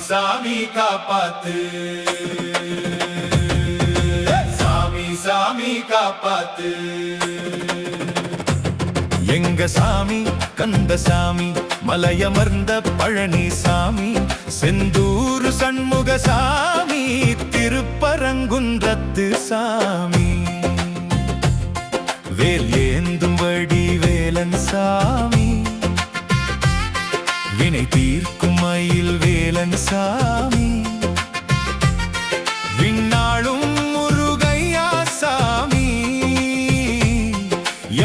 சாமி காப்பாத்து, சாமி சாமி காப்பாத்து. எங்க சாமி கந்தசாமி, மலையமர்ந்த பழனி சாமி, செந்தூர் சண்முக சாமி, திருப்பரங்குன்றத்து சாமி, வேல் ஏந்தும் வடிவேலன் சாமி, வினை தீர்க்கும் மயில் வேலன் சாமி, விண்ணாளும் முருகையா சாமி,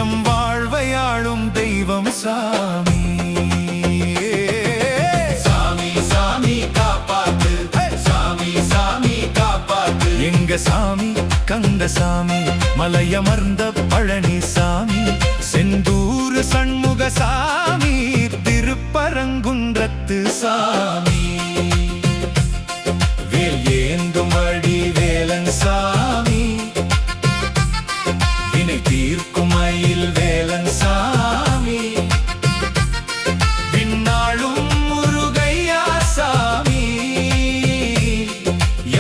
எம் வாழ்வையாளும் தெய்வம் சாமி. சாமி சாமி காப்பாத்து, சாமி சாமி காப்பாத்து. எங்க சாமி கந்தசாமி, மலையமர்ந்த பழனி சாமி, செந்தூர் சண்முக சாமி, திருப்பரங்குன்றத்து சாமி, வேல் ஏந்தும் வடிவேலன் சாமி, வினை தீர்க்கும் மயில் வேலன் சாமி, விண்ணாளும் முருகையா சாமி,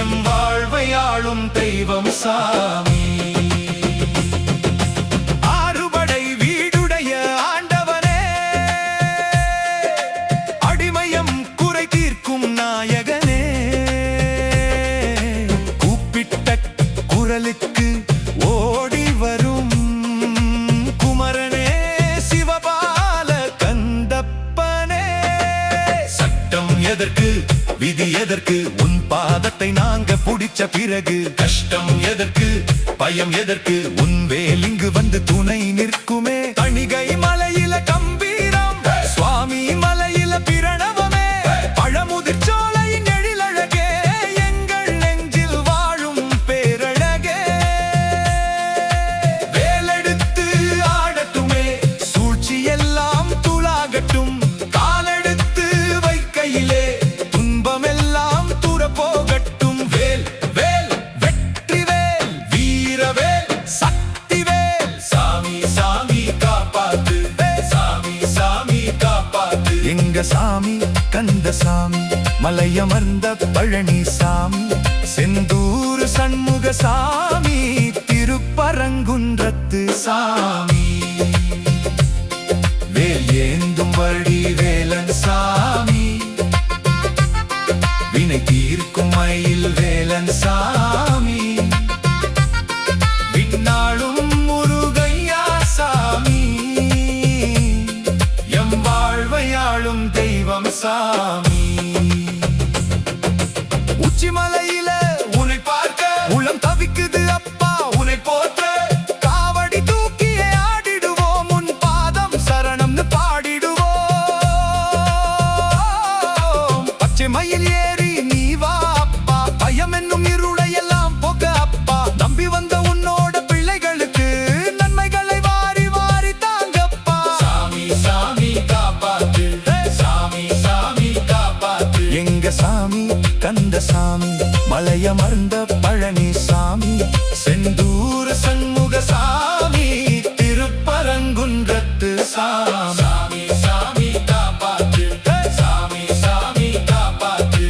எம் வாழ்வையாளும் தெய்வம் சாமி. குரலுக்கு ஓடி வரும் குமரனே, சிவபால கந்தப்பனே, சட்டம் எதற்கு விதி எதற்கு, உன் பாதத்தை நாங்க புடிச்ச பிறகு, கஷ்டம் எதற்கு பயம் எதற்கு, உன் வேல் இங்கு வந்து துணை நிற்குமே. தணிகை மலையில கம்பீரம், சுவாமி மலையில பிரணவமே, பழமுதிர் சோலையின் எழிலழகே, எங்கள் நெஞ்சில் வாழும் பேரழகே. வேலெடுத்து ஆடட்டுமே, சூழ்ச்சி எல்லாம் துலாகட்டும், காலெடுத்து வைக்கையிலே துன்பமெல்லாம் தூர போகட்டும். வேல் வேல் வெற்றி வேல், வீரவேல் சக்தி வேல், சாமி சாமி காப்பாத்து, சாமி சாமி காப்பாத்து. எங்க சாமி கந்தசாமி, மலையமர்ந்த பழனி சாமி, செந்தூர் சண்முக சாமி, திருப்பரங்குன்றத்து சாமி, வேல் ஏந்தும் வடிவேலன் சாமி, வினை தீர்க்கும் மயில் வேலன் சாமி, விண்ணாளும் முருகையா சாமி, எம் வாழ்வையாளும் தெய்வம் சாமி. உச்சிமலையில உன்னை பார்க்க உளம் தவிக்குது அப்பா, உன்னை போற்ற காவடி தூக்கியே ஆடிடுவோம், உன் பாதம் சரணம்னு பாடிடுவோம். பச்சை மயில் ஏறி நீ வா அப்பா, பயம் என்னும் இருளையெல்லாம் போக்க அப்பா, நம்பி வந்த உன்னோட பிள்ளைகளுக்கு நன்மைகளை வாரி வாரி தாங்கப்பா. சாமி சாமி காப்பாத்து, சாமி சாமி காப்பாத்து. எங்க சாமி கந்தசாமி, மலையமர்ந்த பழனி சாமி, செந்தூர் சண்முக சாமி, திருப்பரங்குன்றத்து சாமி, சாமி சாமி காப்பாத்து, சாமி சாமி காப்பாத்து.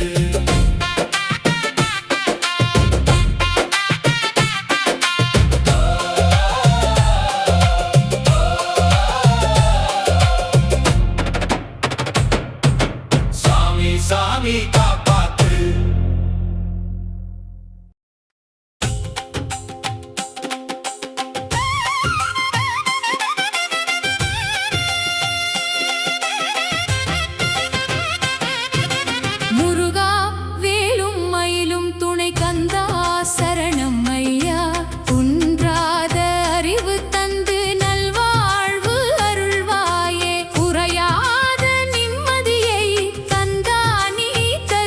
சாமி சாமி காப்பாத்து. முருகா வேலும் மயிலும் துணை கந்தா சரணம் ஐயா, குன்றாத அறிவு தந்து நல்வாழ்வு அருள்வாயே, குறையாத நிம்மதியை கந்தா நீ தருவாயே.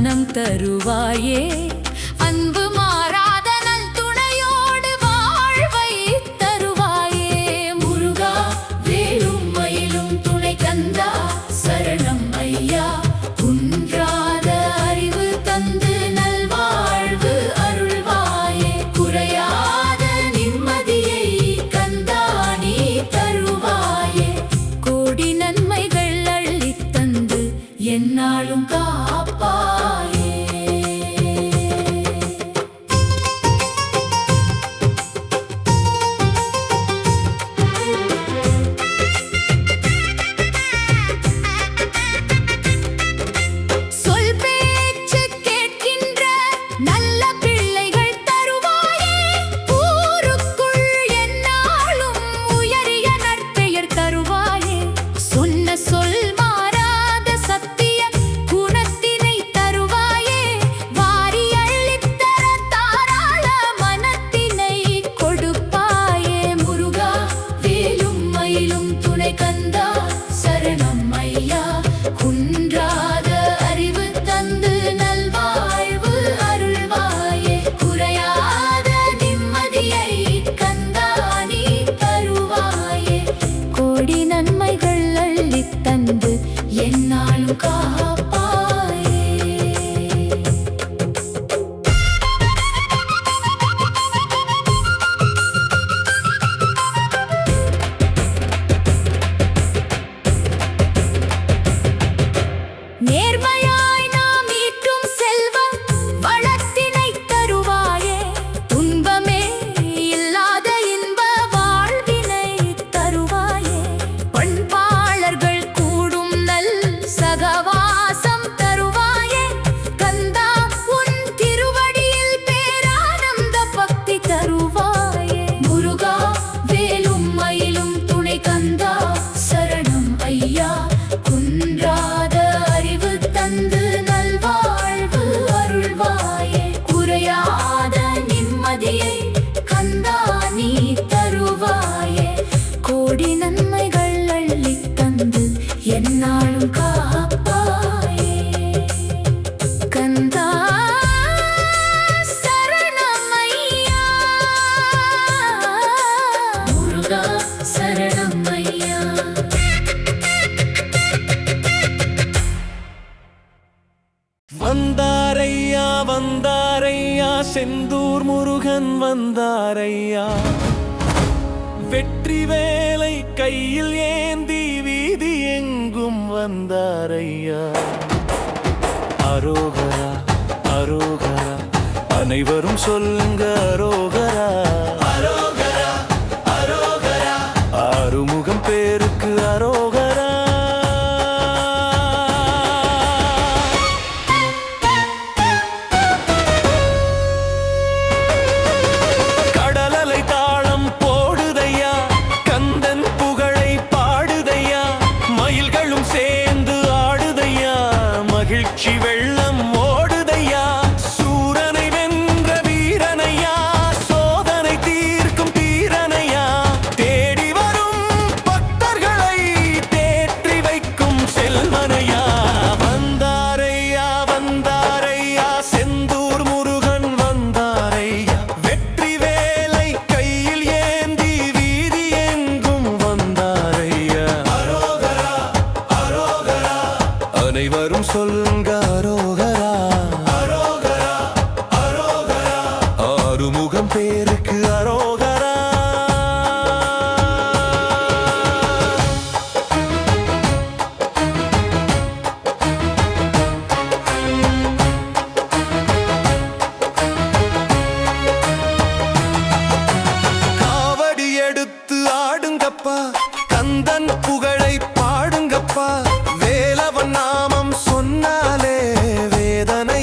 ஞானம் தருவாயே அன்பு மாறாத நல் துணையோடு வாழ்வை தருவாயே முருகா வேலும் மயிலும் துணை கந்தா சரணம் ஐயா குன்றாத அறிவு தந்து நல்வாழ்வு அருள்வாயே குறையாத நிம்மதியை கந்தா நீ தருவாயே கோடி நன்மைகள் அள்ளித் தந்து எந்நாளும் காப்பாயே சொல் பேச்சு கேட்கின்ற நல்ல பிள்ளைகள் தருவாயே ஊருக்குள் எந்நாளும் உயரிய நற்பெயர் தருவாயே சொன்ன சொல் மாறாத சத்திய குணத்தினை தருவாயே வாரி அள்ளித்தர தாராள மனத்தினை கொடுப்பாயே முருகா வேலும் மயிலும் துணை கந்தா சரணம் ஐயா குன்றாத அறிவு தந்து நல்வாழ்வு அருள்வாயே குறையாத நிம்மதியை கந்தா நீ தருவாயே கோடி நன்மைகள் அள்ளித் தந்து எந்நாளும் காப்பாயே நேர்மையாய் நாம் ஈட்டும் செல்வம் வளத்தினை தருவாயே துன்பமே இல்லாத இன்ப வாழ்வினை தருவாயே பண்பாளர்கள் கூடும் நல் சகவாசம் தருவாயே கந்தா உன் திருவடியில் பேரானந்த பக்தி தருவாயே முருகா வேலும் மயிலும் துணை கந்தா சரணம் ஐயா குன்றாத அறிவு தந்து நல்வாழ்வு அருள்வாயே குறையாத நிம்மதியை கந்தா நீ தருவாயே கோடி நன்மைகள் அள்ளித் தந்து எந்நாளும் காப்பாயே கந்தா சரணம் ஐயா முருகா சரணம் ஐயா வந்தாரையா வந்தாரையா செந்தூர் முருகன் வந்தாரையா வெற்றி வேலை கையில் ஏந்தி வீதி எங்கும் வந்தாரையா அரோகரா அரோகரா அனைவரும் சொல்லுங்க அரோகரா அரோகரா அரோகரா ஆறுமுகம் பேருக்கு அரோகரா கடலலை தாளம் போடுதையா கந்தன் புகழை பாடுதையா மயில்களும் சேர்ந்து ஆடுதையா மகிழ்ச்சி வெள்ளம் ஓடுதையா சூரனை வென்ற வீரனையா சோதனை தீர்க்கும் தீரனையா தேடி வரும் பக்தர்களை தேற்றி வைக்கும் செல்வனையா வந்தாரையா வந்தாரையா செந்தூர் முருகன் வந்தாரையா வெற்றி வேலை கையில் ஏந்தி வீதி எங்கும் வந்தாரையா அரோகரா அரோகரா அனைவரும் சொல்லுங்க அரோகரா அரோகரா அரோகரா ஆறுமுகம் பேருக்கு அரோகரா காவடி எடுத்து ஆடுங்கப்பா கந்தன் புகழை பாடுங்கப்பா வேலவன் நாமம் சொன்னாலே வேதனை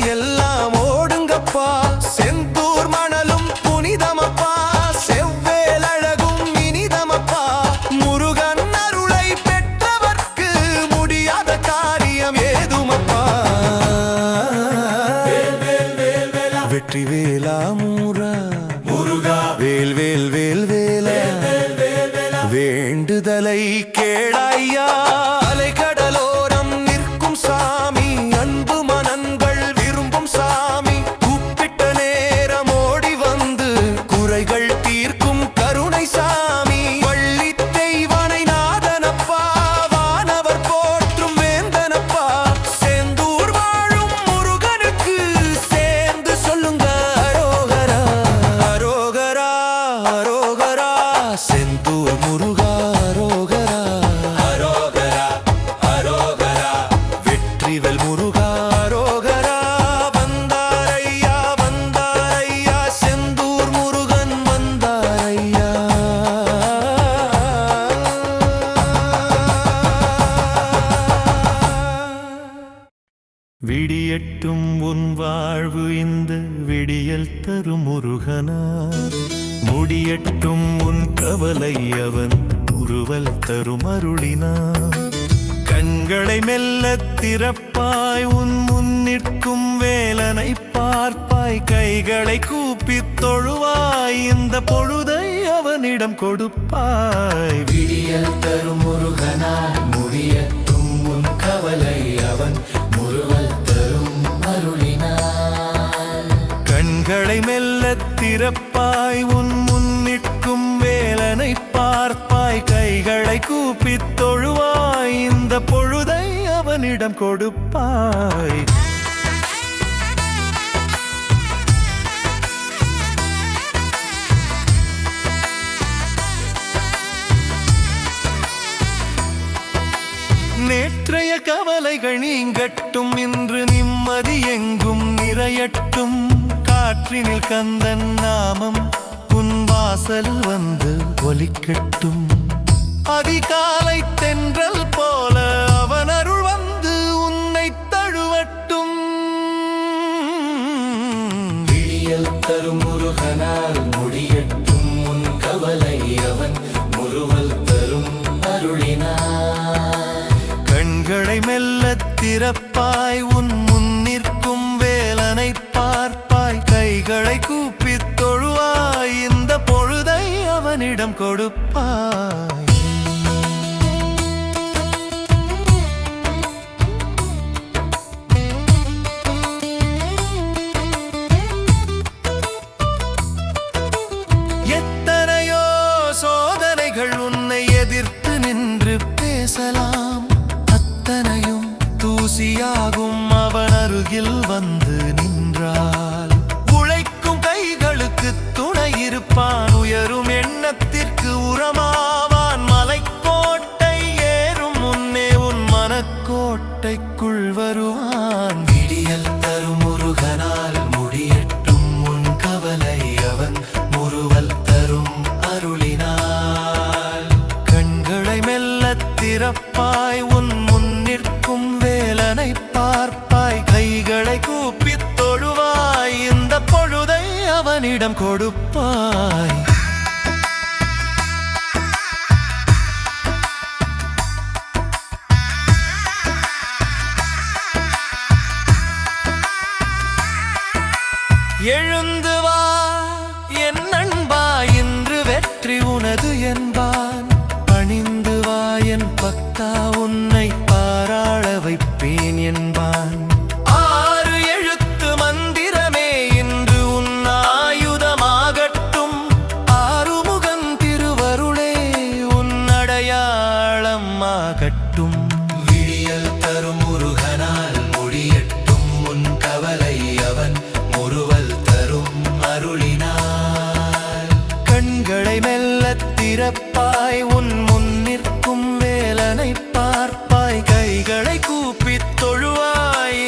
விடியட்டும் உன் வாழ்வு இந்த விடியல் தரும் முருகனார். முடியட்டும் உன் கவலை அவன் உருவல் தரும் அருளினார். கண்களை மெல்ல திறப்பாய் உன் முன்னிற்கும் வேலனை பார்ப்பாய். கைகளை கூப்பித் தொழுவாய் இந்த பொழுதை அவனிடம் கொடுப்பாய். விடியல் தரும் முருகனார். முடியட்டும் உன் கவலை அவன் முருவல் தரும் அருளினார். கண்களை மெல்ல திறப்பாய் உன் முன்னிற்கும் வேலனை பார்ப்பாய். கைகளை கூப்பித் தொழுவாய் இந்த பொழுதை அவனிடம் கொடுப்பாய். நேற்றைய கவலைகள் நீங்கட்டும் இன்று நிம்மதி எங்கும் நிறையட்டும். காற்றினில் கந்தன் நாமம் உன் வாசல் வந்து ஒலிக்கட்டும். அதிகாலை தென்றல் போல அவன் அருள் வந்து உன்னை தழுவட்டும். விடியல் தரும் முருகனார். முடியட்டும் உன் கவலை அவன் முருவல் தரும் அருளினார். கண்களை மெல்ல திறப்பாய் உன் முன்னிற்கும் வேலனை பார்ப்பாய். கைகளை கூப்பித் தொழுவாய் இந்த பொழுதை அவனிடம் கொடுப்பாய். எத்தனையோ சோதனைகள் உன்னை எதிர்த்து நின்று பேசலாம். அத்தனையும் தூசியாகும் அவன் அருகில் வந்து நின்றால். உழைக்கும் கைகளுக்கு துணை இருப்பான். உயரும் எண்ணத்திற்கு உரமாவான். மலைக்கோட்டை ஏறும் முன்னே உன் மனக்கோட்டைக்குள் வருவான். விடியல் தரும் முருகனால். முடியட்டும் உன் கவலை அவன் முருவல் தரும் அருளினார். கண்களை மெல்ல திறப்பாய் உன் முன்னிற்கும் வேலனை பார்ப்பாய். கைகளை கூப்பித் தொழுவாய் இந்த பொழுதை அவனிடம் கொடுப்பாய். எழுந்து வா என் நண்பா இன்று வெற்றி உனது என்பான். பணிந்து வா என் பக்தா உன்னை பாராள வைப்பேன் என்பான். 6 எழுத்து மந்திரமே இன்று உன் ஆயுதமாகட்டும். ஆறுமுகன் திருவருளே உன் அடையாளம் ஆகட்டும். விடியல் தரும் முருகனால். முடியட்டும் உன் கவலை அவன் முருவல் தரும் அருளினார். கண்களை மெல்ல திறப்பாய் உன் முன்னிற்கும் வேலனை பார்ப்பாய். கைகளை கூப்பித் தொழுவாய்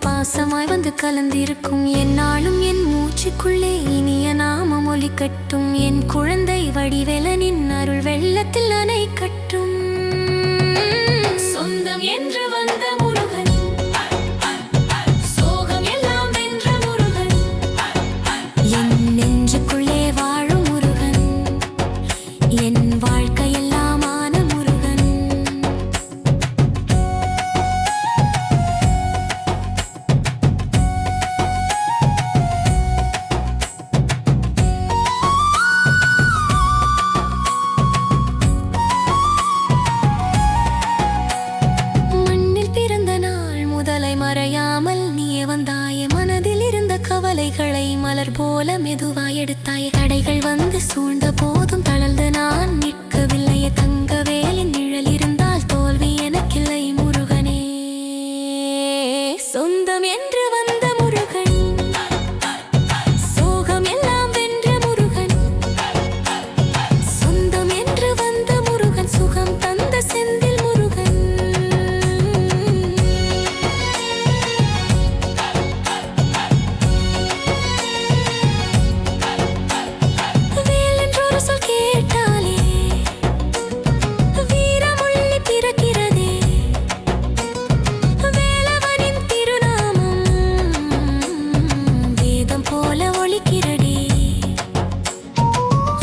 பாசமாய் வந்து கலந்திருக்கும் என்னாலும் என் மூச்சுக்குள்ளே இனிய நாமம் ஒலிக்கட்டும் என் குழந்தை வடிவேலனின் அருள் வெள்ளத்தில் அணை கட்டும் சொந்தம் என்று வந்த முருகன் சோகம் எல்லாம் வென்ற முருகன் என் நெஞ்சுக்குள்ளே வாழும் முருகன் என் வாழ்க்கையெல்லாம் ஆன முருகன் மண்ணில் பிறந்த நாள் முதலை மறையாமல் நீயே வந்தாயே மனதில் இருந்த கவலைகளை மலர் போல மெதுவாய் எடுத்தாயே தடைகள் வந்து சூழ்ந்த போதும் தளர்ந்து நான் நிற்கவில்லையே தங்கவேலின் நிழல் இருந்தால் தோல்வி எனக்கில்லை முருகனே சொந்தம் என்று வந்த முருகன் சோகம் எல்லாம் வென்ற முருகன் சொந்தம் என்று வந்த முருகன் சுகம் தந்த செந்தில் முருகன் வேலென்றொரு சொல் கேட்டாலே வீரமுள்ளி பிறக்கிறதே வேலவனின் திருநாமம் வேதம் போல ஒலிக்கிறதே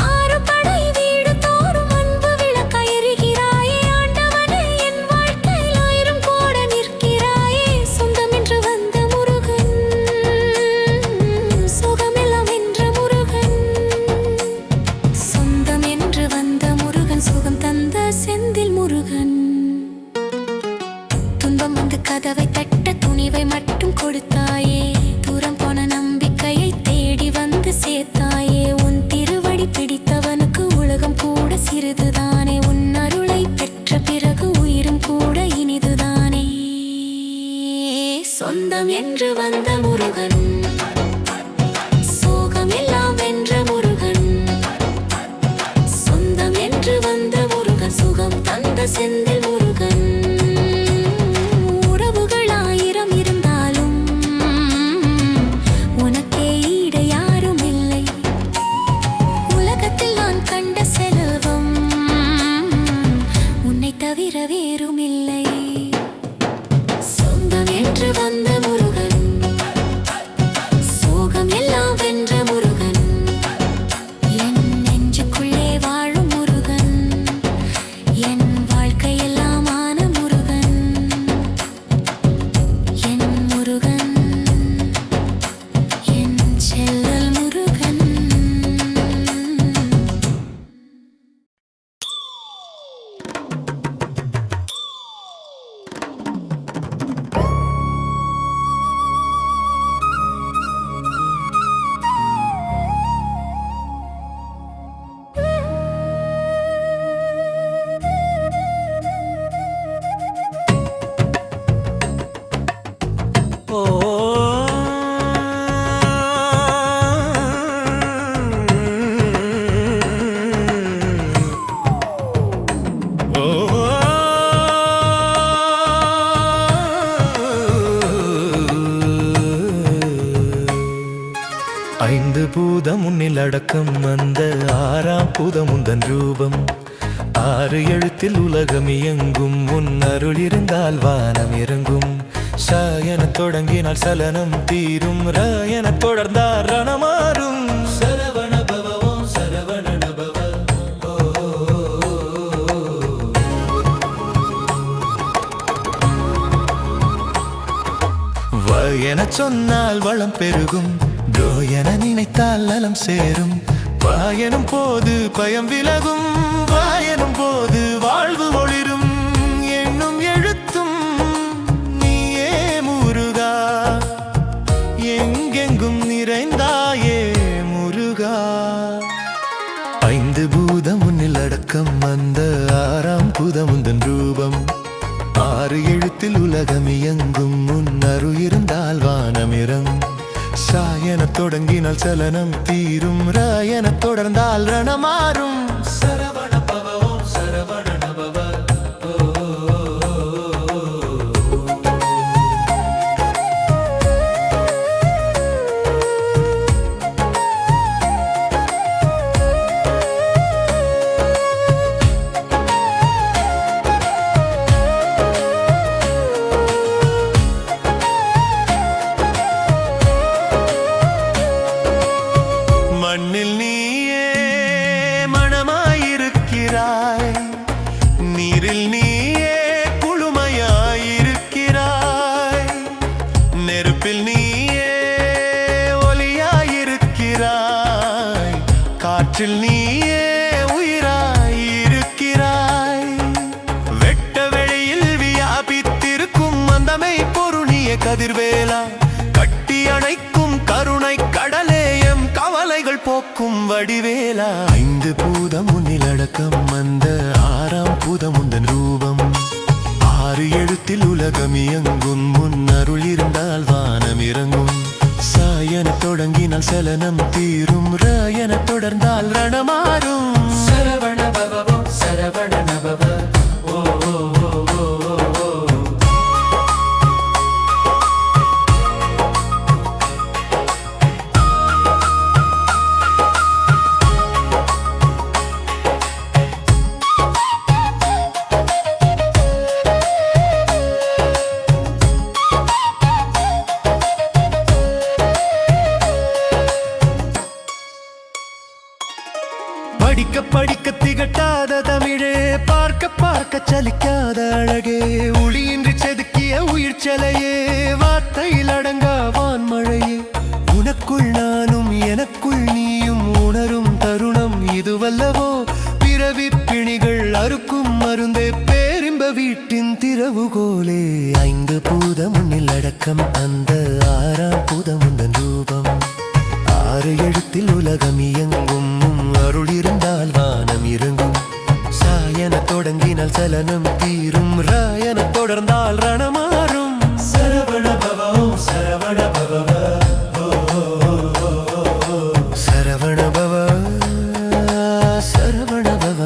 ஆறு படை வீடு தோறும் அன்பு விளக்காய் எரிகிறாயே ஆண்டவனே என் வாழ்க்கையில் ஆயிரம் கோட நிற்கிறாயே சொந்தம் என்று வந்த முருகன் சுகமெல்லாம் வென்ற முருகன் சொந்தம் என்று வந்த முருகன் சுகம் தந்த செந்தில் முருகன் துன்பம் வந்து கதவை தட்ட துணிவை மட்டும் கொடுத்தாயே தூரம் போன நம்பிக்கையை தேடி வந்து சேர்த்தாயே உன் திருவடி பிடித்தவனுக்கு உலகம் கூட சிறிதுதானே உன் அருளை பெற்ற பிறகு உயிரும் கூட இனிதுதானே சொந்தம் என்று வந்த முருகன் சோகம் எல்லாம் வென்ற முருகன் சொந்தம் என்று வந்த முருகன் சுகம் தந்த செந்தில் முருகன் உறவுகள் ஆயிரம் இருந்தாலும் உனக்கே ஈடு யாரும் இல்லை உலகத்தில் நான் கண்ட செல்வம் உன்னை தவிர வேறும் இல்லை சொந்தம் என்று வந்த முருகன் சோகம் எல்லாம் வென்ற முருகன் என் நெஞ்சுக்குள்ளே வாழும் முருகன் என் வாழ்க்கையெல்லாம் ஆன முருகன் என் முருகன் என் செல்லல் முருகன் ஐந்து பூதம் உன்னில் அடக்கம் அந்த ஆறாம் பூதம் உந்தன் ரூபம் ஆறு எழுத்தில் உலகம் இயங்கும் உன் அருள் இருந்தால் வானம் இறங்கும் ச எனத் தொடங்கினால் சலனம் தீரும் ர எனத் தொடர்ந்தால் ரணமாறும் சரவண பவ ஓம் சரவண பவ வ எனச் சொன்னால் வளம் பெருகும் தோ என நினைத்தால் நலம் சேரும் பாயனும் போது பயம் விலகும் வாயனும் போது வாழ்வு ஒளிரும் எண்ணும் எழுத்தும் நீயே முருகா எங்கெங்கும் நிறைந்தாயே முருகா ஐந்து பூதம் உன்னில் அடக்கம் அந்த ஆறாம் பூதம் உந்தன் ரூபம் ஆறு எழுத்தில் உலகம் இயங்கும் உன் அருள் இருந்தால் வானம் இறங்கும் சா எனத் தொடங்கினால் சலனம் தீரும் ர எனத் தொடர்ந்தால் ரணமாறும் சரவண பவ ஓம் சரவண பவ நெருப்பில் நீயே ஒலியாயிருக்கிறாய், காற்றில் நீயே உயிராயிருக்கிறாய். வெட்ட வெளியில் வியாபித்திருக்கும் அந்தமை பொருணிய கதிர்வேலா, கட்டி அணைக்கும் கருணை கடலே எம் கவலைகள் போக்கும் வடிவேலா. ஐந்து பூதம் உன்னில் அடக்கம், அந்த ஆறாம் பூதம் உந்தன் ரூபம். ஆறு எழுத்தில் உலகம் இயங்கும், முன் அருள் இருந்தால் வானம் இறங்கும். சாயன தொடங்கினால் சலனம் தீரும், ராயன தொடர்ந்தால் ரணமாறும். சரவண பவோ சரவண நபவ ஓ ஓ ஓ ஓ ஓ. படிக்க படிக்க திகட்டாத தமிழே, பார்க்க பார்க்க சலிக்காத அழகே, ஒளியின்றி செதுக்கிய உயிர் சிலையே, வார்த்தையில் அடங்கா வான்மழையே. உனக்குள் நானும் எனக்குள் நீயும் உணரும் தருணம் இதுவல்லவோ, பிறவி பிணிகள் அறுக்கும் மருந்தே, பேரின்ப வீட்டின் திறவுகோலே. ஐந்து பூதம் உன்னில் அடக்கம், அந்த ஆறாம் பூதம் உந்தன் ரூபம். ஆறு எழுத்தில் உலகம் இயங்கும், அருள் இருந்தால் வானம் இறங்கும். சாயன தொடங்கினால் சலனம் தீரும், ராயன தொடர்ந்தால் ரணமாறும். சரவண பவோ சரவண பவ சரவண பவ சரவண பவ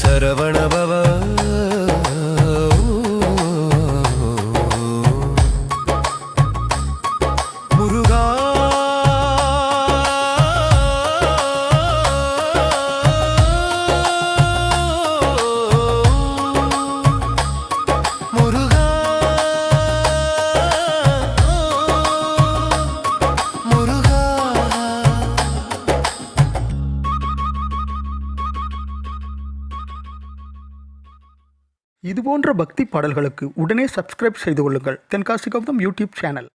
சரவண பவ. முருகா முருகா முருகா. இதுபோன்ற பக்தி பாடல்களுக்கு உடனே சப்ஸ்கிரைப் செய்து கொள்ளுங்கள் தென்காசி கௌதம் யூடியூப் சேனல்.